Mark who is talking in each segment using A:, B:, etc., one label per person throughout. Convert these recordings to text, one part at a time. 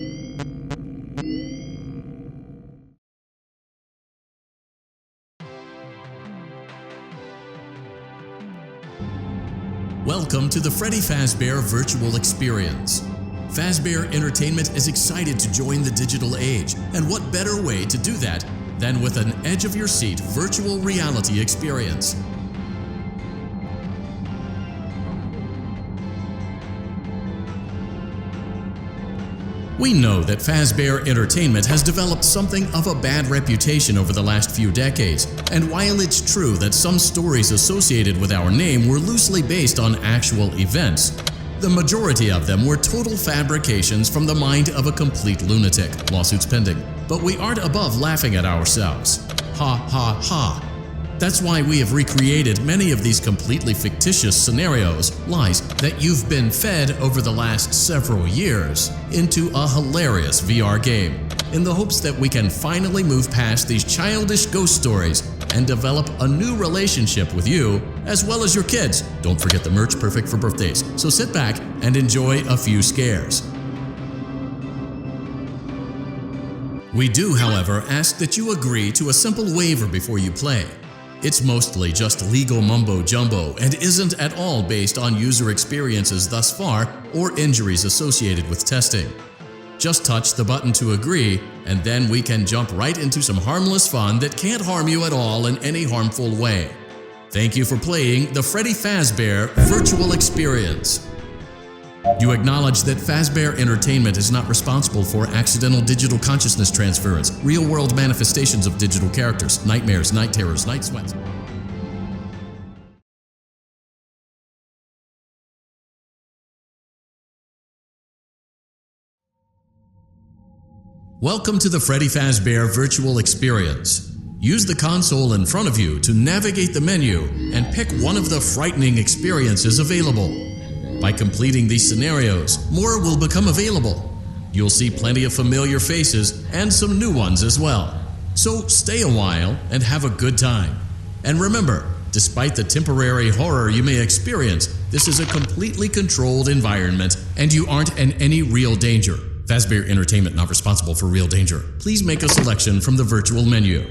A: Welcome to the Freddy Fazbear Virtual Experience. Fazbear Entertainment is excited to join the digital age, and what better way to do that than with an edge-of-your-seat virtual reality experience. We know that Fazbear Entertainment has developed something of a bad reputation over the last few decades, and while it's true that some stories associated with our name were loosely based on actual events, the majority of them were total fabrications from the mind of a complete lunatic, lawsuits pending. But we aren't above laughing at ourselves. Ha ha ha. That's why we have recreated many of these completely fictitious scenarios, lies, that you've been fed over the last several years into a hilarious VR game, in the hopes that we can finally move past these childish ghost stories and develop a new relationship with you, as well as your kids. Don't forget the merch, perfect for birthdays. So sit back and enjoy a few scares. We do, however, ask that you agree to a simple waiver before you play. It's mostly just legal mumbo-jumbo and isn't at all based on user experiences thus far or injuries associated with testing. Just touch the button to agree, and then we can jump right into some harmless fun that can't harm you at all in any harmful way. Thank you for playing the Freddy Fazbear Virtual Experience. You acknowledge that Fazbear Entertainment is not responsible for accidental digital consciousness transference, real-world manifestations of digital characters, nightmares, night terrors, night sweats. Welcome to the Freddy Fazbear Virtual Experience. Use the console in front of you to navigate the menu and pick one of the frightening experiences available. By completing these scenarios, more will become available. You'll see plenty of familiar faces and some new ones as well. So stay a while and have a good time. And remember, despite the temporary horror you may experience, this is a completely controlled environment and you aren't in any real danger. Fazbear Entertainment not responsible for real danger. Please make a selection from the virtual menu.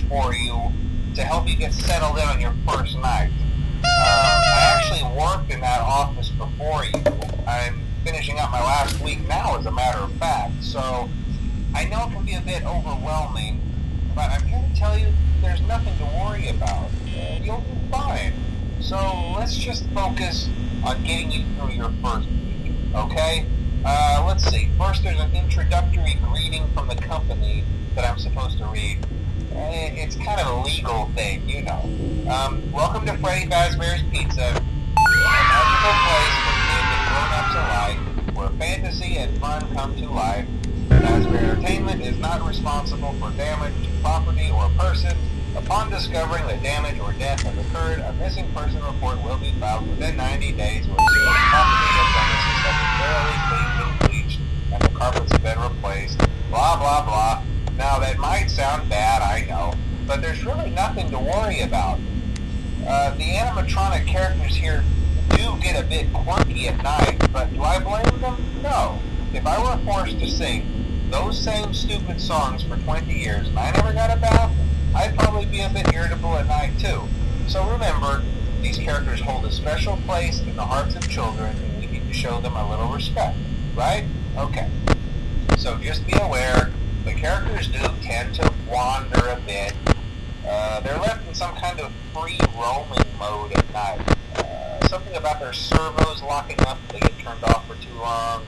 B: For you to help you get settled in on your first night. I actually worked in that office before you. I'm finishing up my last week now, as a matter of fact, so I know it can be a bit overwhelming, but I'm here to tell you there's nothing to worry about. You'll be fine. So let's just focus on getting you through your first week, okay? Let's see. First, there's an introductory greeting from the company that I'm supposed to read. It's kind of a legal thing, you know. Welcome to Freddy Fazbear's Pizza, a magical place for kids and grown-ups alike, where fantasy and fun come to life. Fazbear Entertainment is not responsible for damage to property or person, Upon discovering that damage or death has occurred, a missing person report will be filed within 90 days with property and premises have been thoroughly cleaned and bleached and the carpets have been replaced, blah blah blah. Now that might sound bad, I know, but there's really nothing to worry about. The animatronic characters here do get a bit quirky at night, but do I blame them? No. If I were forced to sing those same stupid songs for 20 years and I never got a bath, I'd probably be a bit irritable at night too. So remember, these characters hold a special place in the hearts of children and we need to show them a little respect, right? Okay. So just be aware, the characters do tend to wander a bit. They're left in some kind of free roaming mode at night. Something about their servos locking up if they get turned off for too long.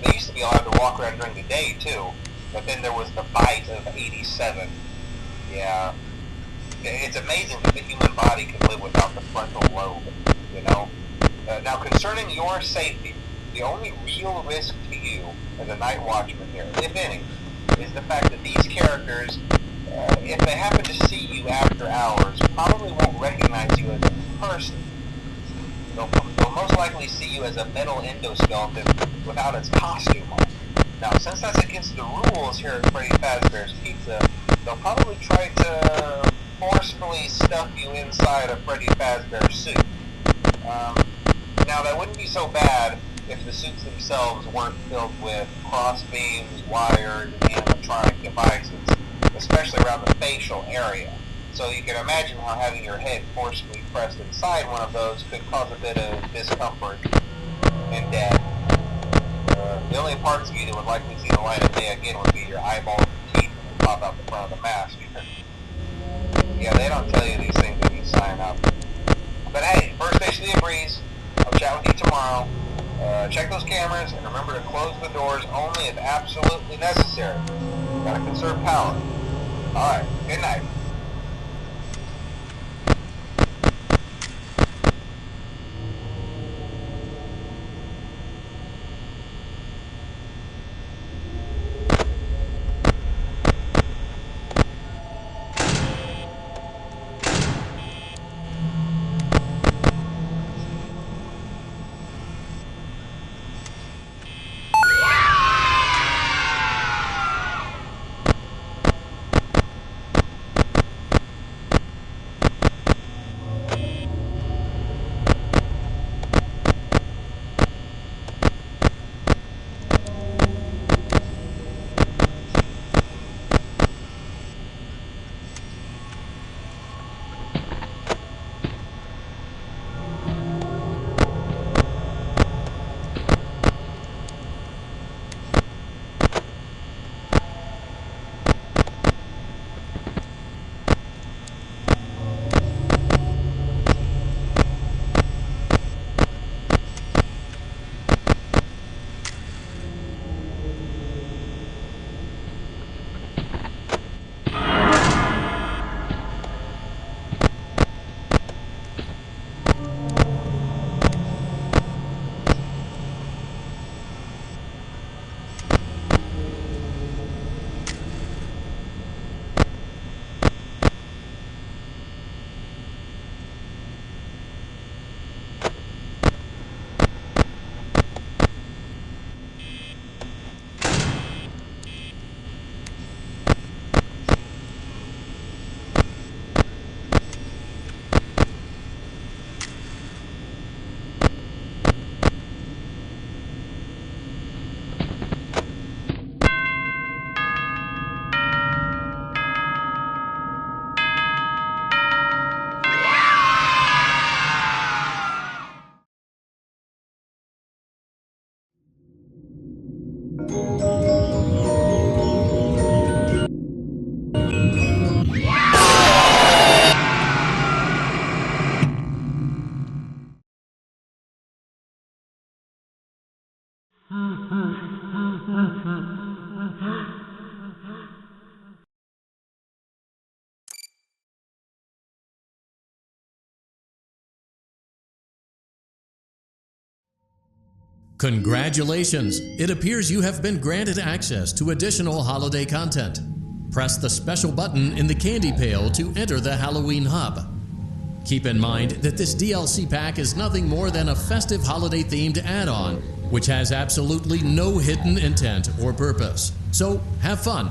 B: They used to be allowed to walk around during the day too, but then there was the bite of 87. Yeah, it's amazing that the human body can live without the frontal lobe, you know? Now, concerning your safety, the only real risk to you as a night watchman here, if any, is the fact that these characters, if they happen to see you after hours, probably won't recognize you as a person. They'll most likely see you as a metal endoskeleton without its costume on. Now, since that's against the rules here at Freddy Fazbear's Pizza, they'll probably try to forcefully stuff you inside a Freddy Fazbear suit. Now, that wouldn't be so bad if the suits themselves weren't filled with crossbeams, wires, and animatronic devices, especially around the facial area. So you can imagine how having your head forcefully pressed inside one of those could cause a bit of discomfort and death. The only parts of you that would likely see the light of day again would be your eyeballs and teeth when they pop out the front of the mask. Yeah, they don't tell you these things when you sign up. But hey, first station of the breeze. I'll chat with you tomorrow. Check those cameras and remember to close the doors only if absolutely necessary. Gotta conserve power. Alright, good night.
A: Congratulations! It appears you have been granted access to additional holiday content. Press the special button in the candy pail to enter the Halloween hub. Keep in mind that this DLC pack is nothing more than a festive holiday-themed add-on, which has absolutely no hidden intent or purpose. So, have fun!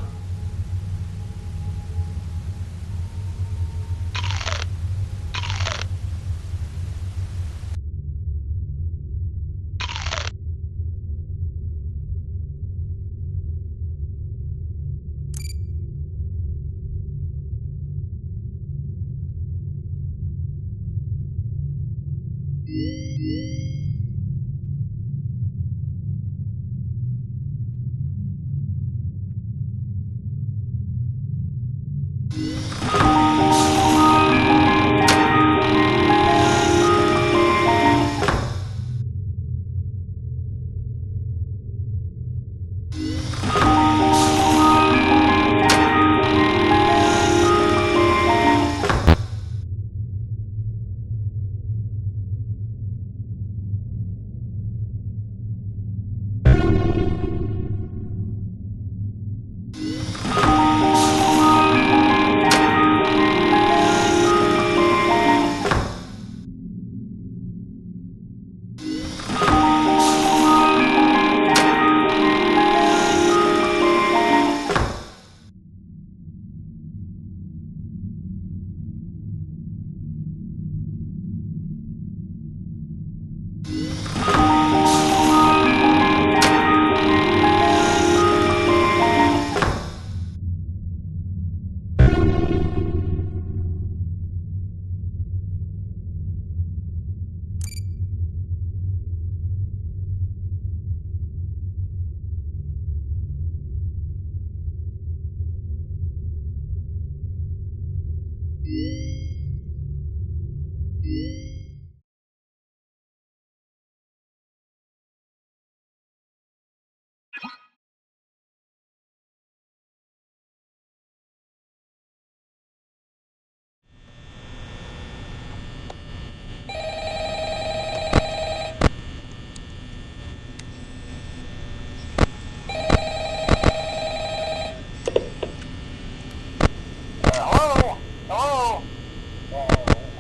B: Hello? Hello?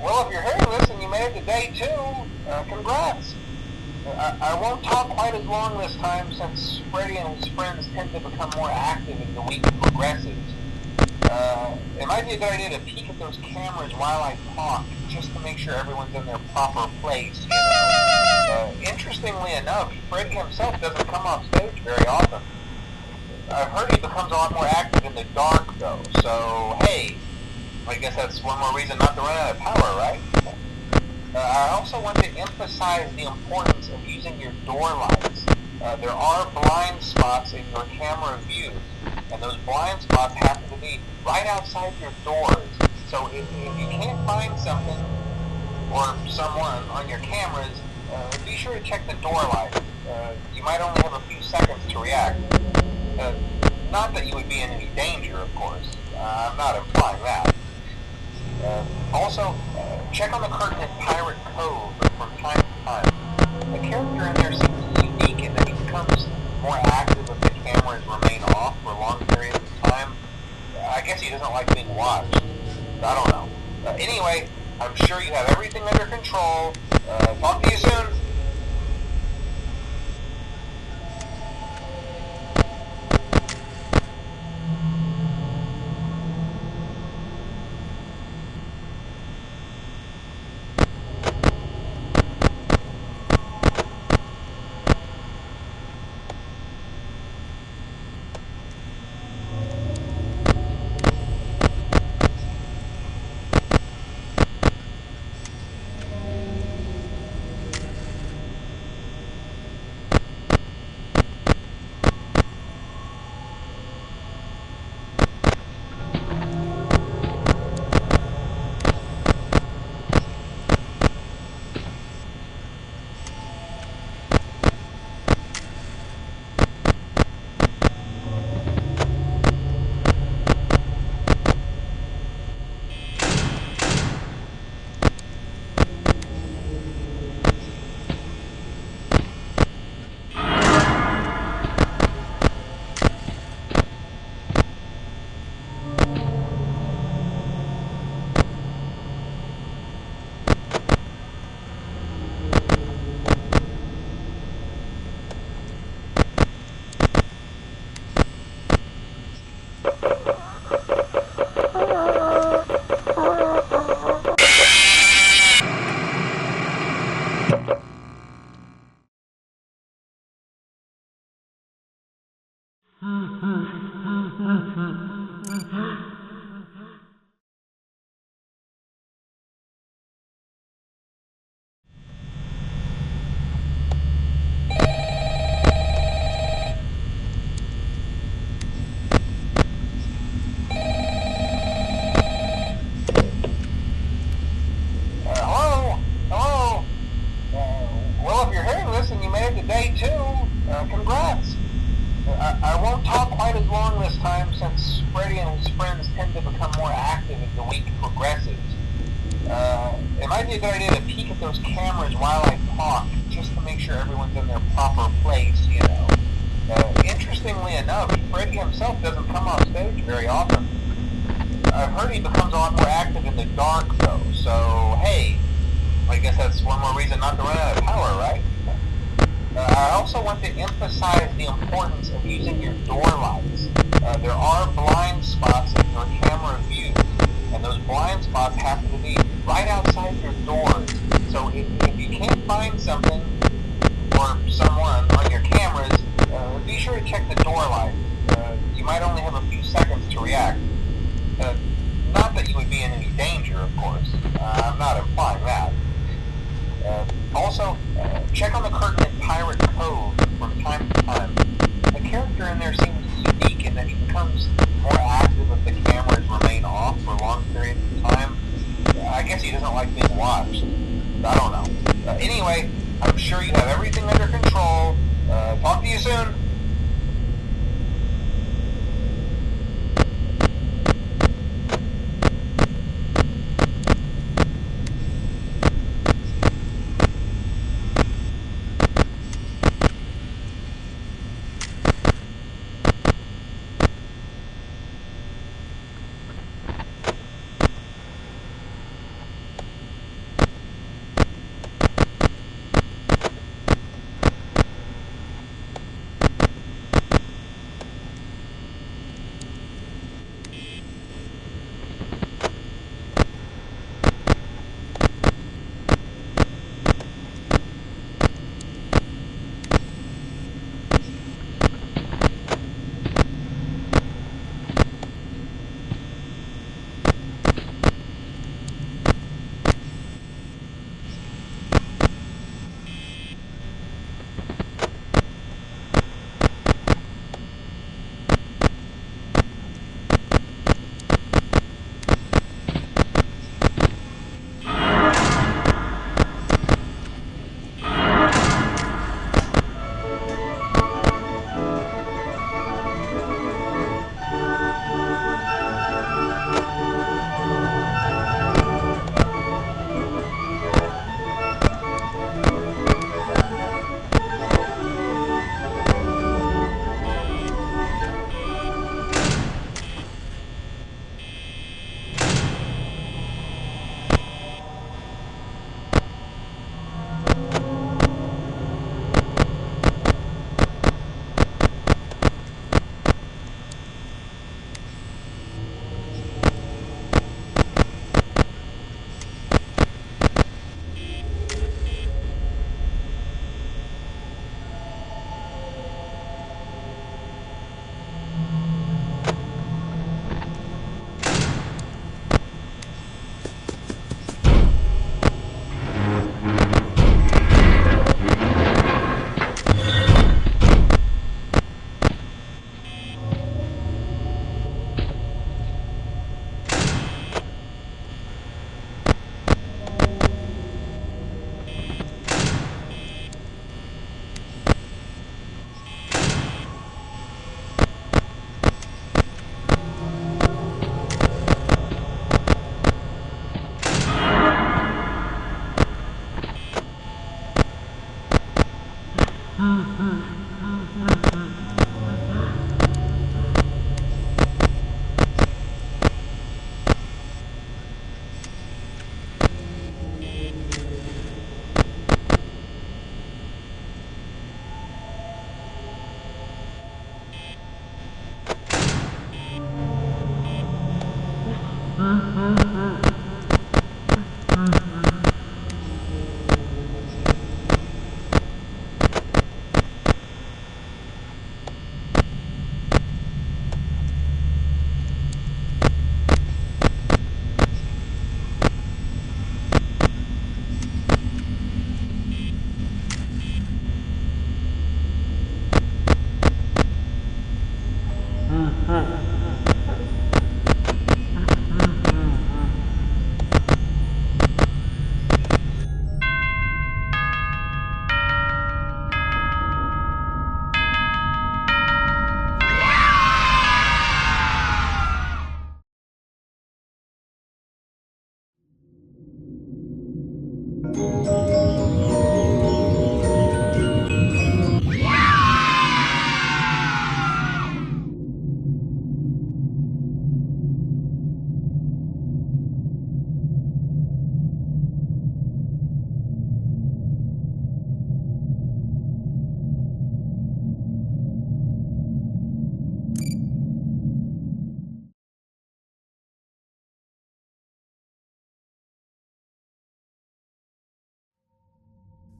B: Well, if you're hearing this and you made it to day 2, congrats. I won't talk quite as long this time since Freddy and his friends tend to become more active as the week progresses. It might be a good idea to peek at those cameras while I talk, just to make sure everyone's in their proper place, you know. Interestingly enough, Freddy himself doesn't come off stage very often. I've heard he becomes a lot more active in the dark, though, so hey, I guess that's one more reason not to run out of power, right? I also want to emphasize the importance of using your door lights. There are blind spots in your camera view, and those blind spots happen to be right outside your doors. So if you can't find something or someone on your cameras, be sure to check the door light. You might only have a few seconds to react. Not that you would be in any danger, of course. I'm not implying that. Also, check on the curtain in Pirate Cove from time to time. The character in there seems unique in that he becomes more active if the cameras remain off for long periods of time. I guess he doesn't like being watched. I don't know. Anyway, I'm sure you have everything under control. Talk to you soon. Hello? Hello? Well, if you're hearing this and you made it to day 2, congrats. I won't talk quite as long this time since Freddy and his friends tend to become more active as the week progresses. It might be a good idea to peek at those cameras while I talk, just to make sure everyone's in their proper place, you know. Interestingly enough, Freddy himself doesn't come off stage very often. I've heard he becomes a lot more active in the dark, though, so hey, I guess that's one more reason not to run out of power, right? I also want to emphasize the importance of using your door lights. There are blind spots in your camera view, and those blind spots happen to be right outside your doors. So if you can't find something or someone on your cameras, be sure to check the door light. You might only have a few seconds to react. Not that you would be in any danger, of course. I'm not implying that. Also, check on the curtain in Pirate Cove from time to time. The character in there seems unique in that he becomes more active if the cameras remain off for long periods of time. I guess he doesn't like being watched. I don't know. Anyway, I'm sure you have everything under control. Talk to you soon.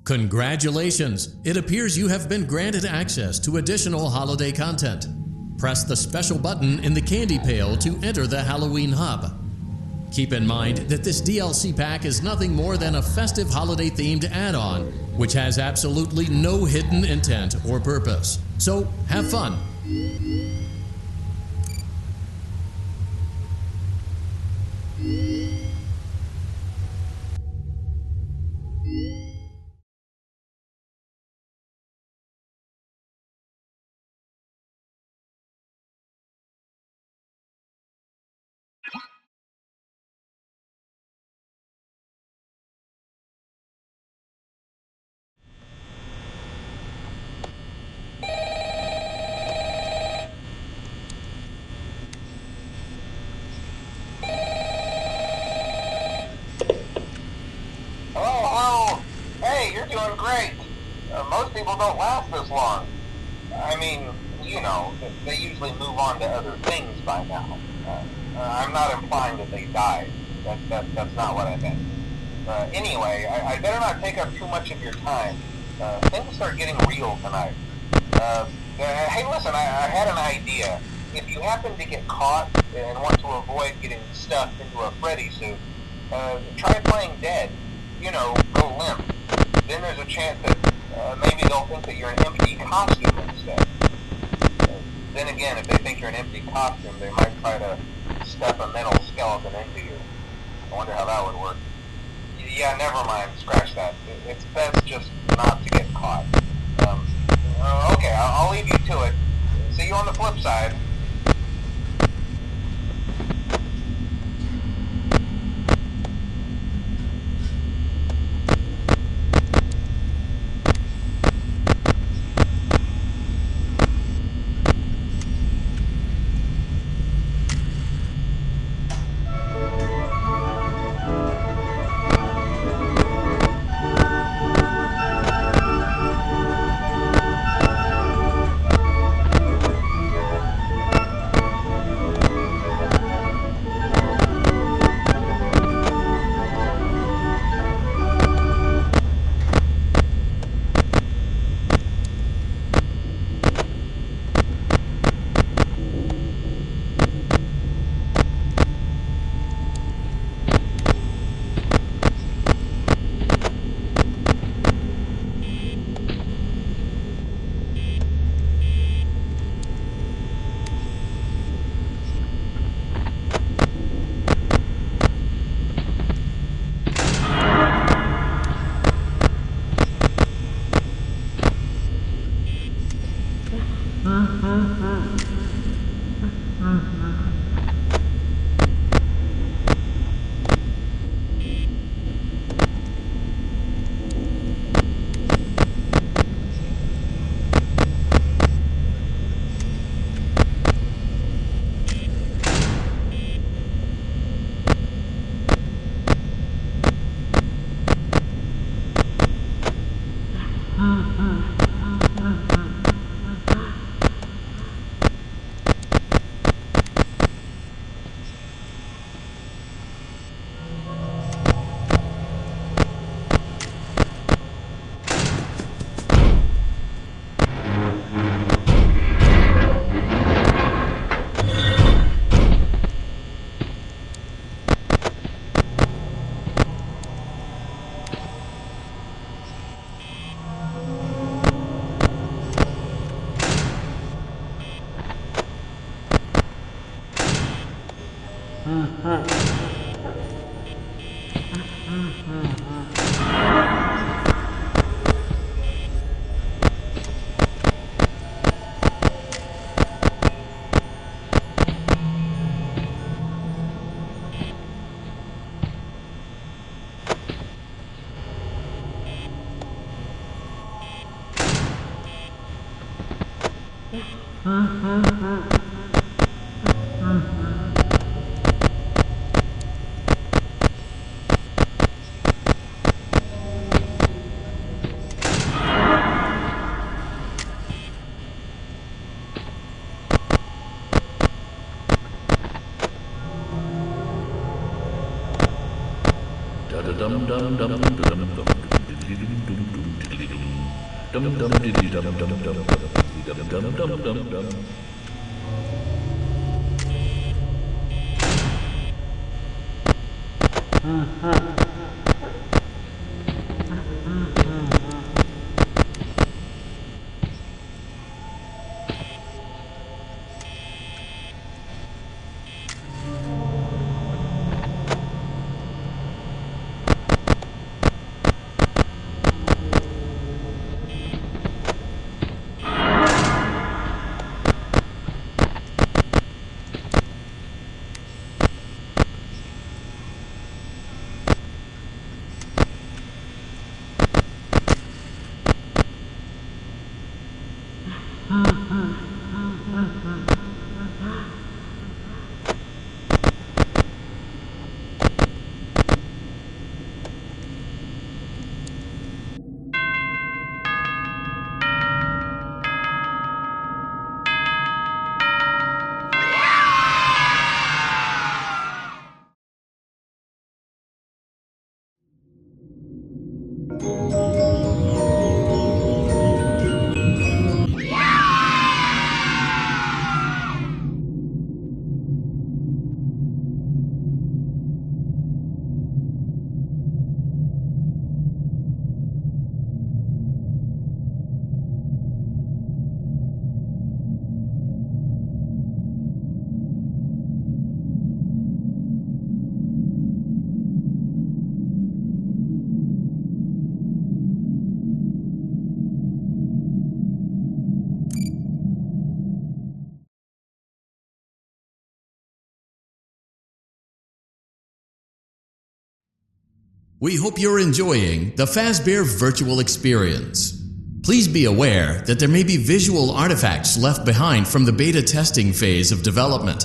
A: Congratulations! It appears you have been granted access to additional holiday content. Press the special button in the candy pail to enter the Halloween hub. Keep in mind that this DLC pack is nothing more than a festive holiday-themed add-on, which has absolutely no hidden intent or purpose. So, have fun!
B: Hello? Hey, you're doing great. Most people don't last this long. I mean, you know, they usually move on to other things by now. I'm not implying that they died. That's not what I meant. Anyway, I better not take up too much of your time. Things start getting real tonight. Hey, listen, I had an idea. If you happen to get caught and want to avoid getting stuffed into a Freddy suit, try playing dead. You know, go limp. Then there's a chance that maybe they'll think that you're an empty costume instead. Then again, if they think you're an empty costume, they might try to stuff a mental skeleton into you. I wonder how that would work. Yeah, never mind. Scratch that. It's best just not to get caught. Okay, I'll leave you to it. See you on the flip side.
A: We hope you're enjoying the Fazbear virtual experience. Please be aware that there may be visual artifacts left behind from the beta testing phase of development.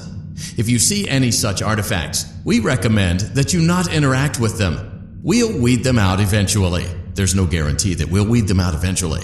A: If you see any such artifacts, we recommend that you not interact with them. We'll weed them out eventually. There's no guarantee that we'll weed them out eventually.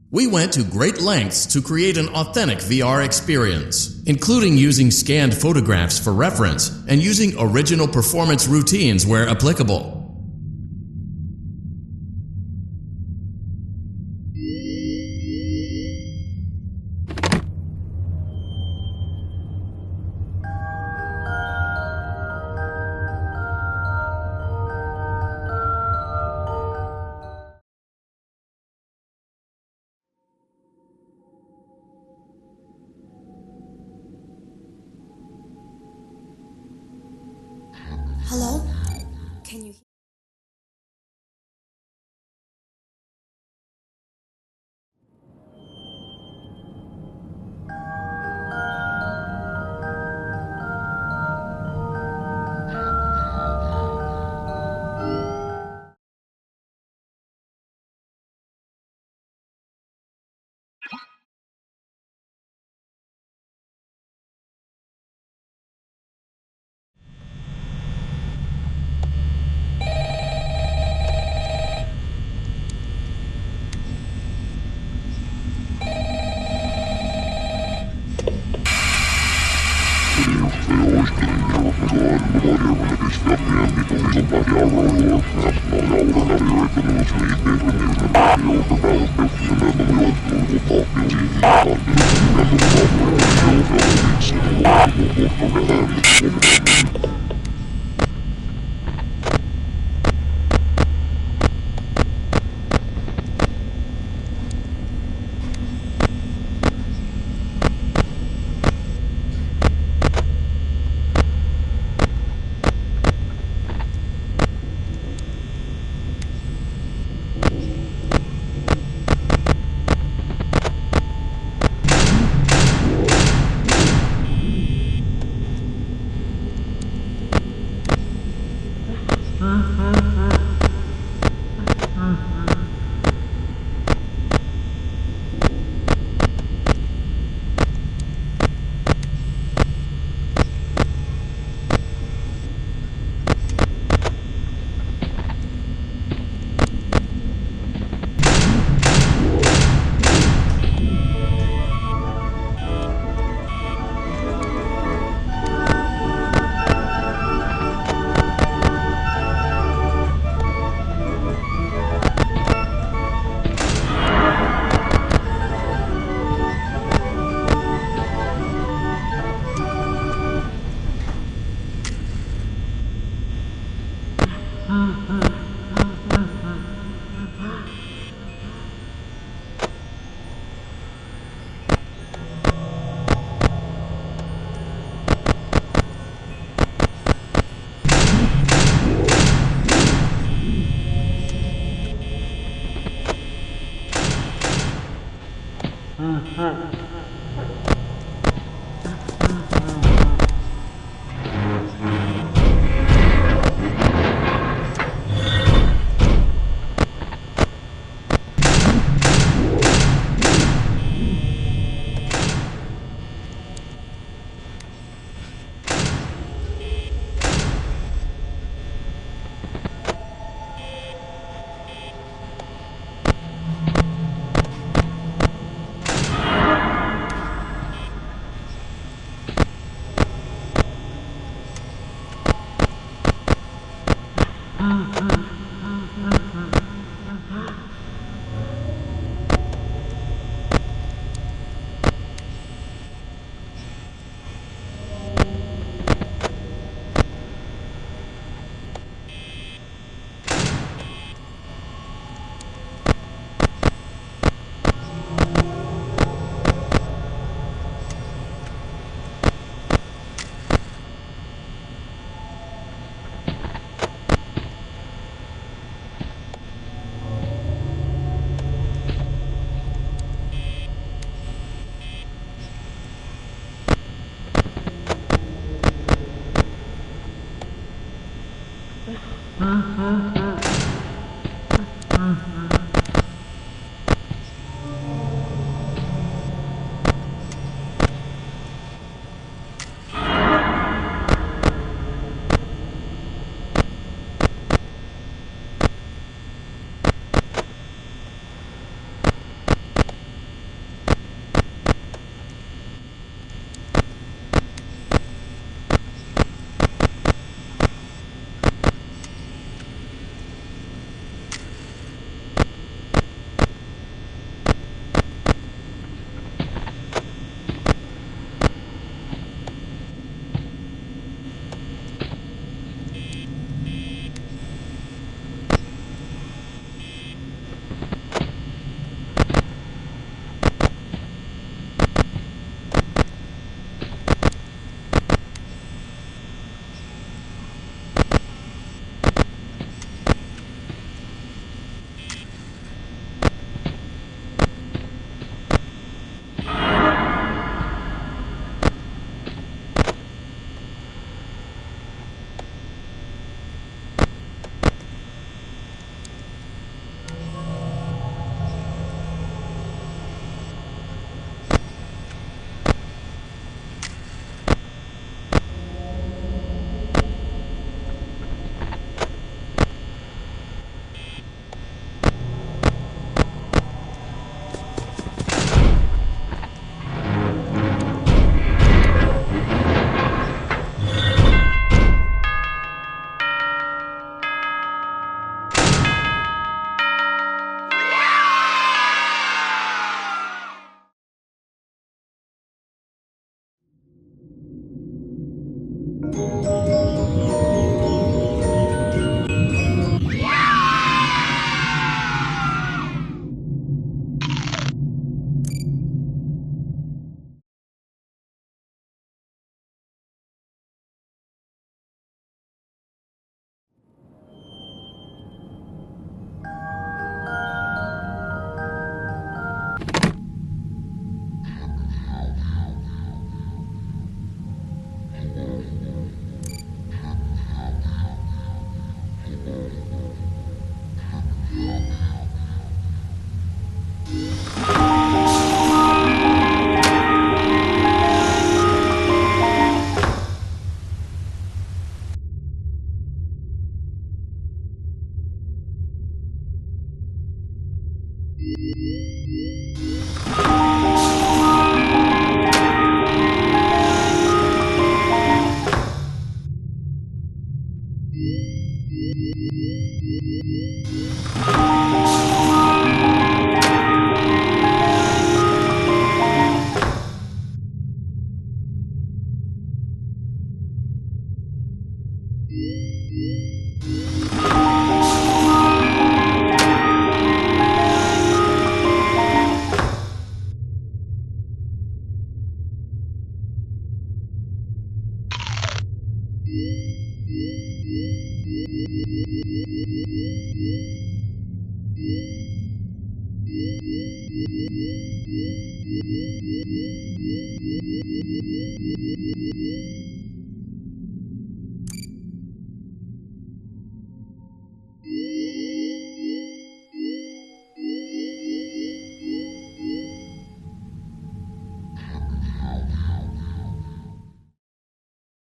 A: We went to great lengths to create an authentic VR experience, including using scanned photographs for reference and using original performance routines where applicable.
C: Hello? Can you hear?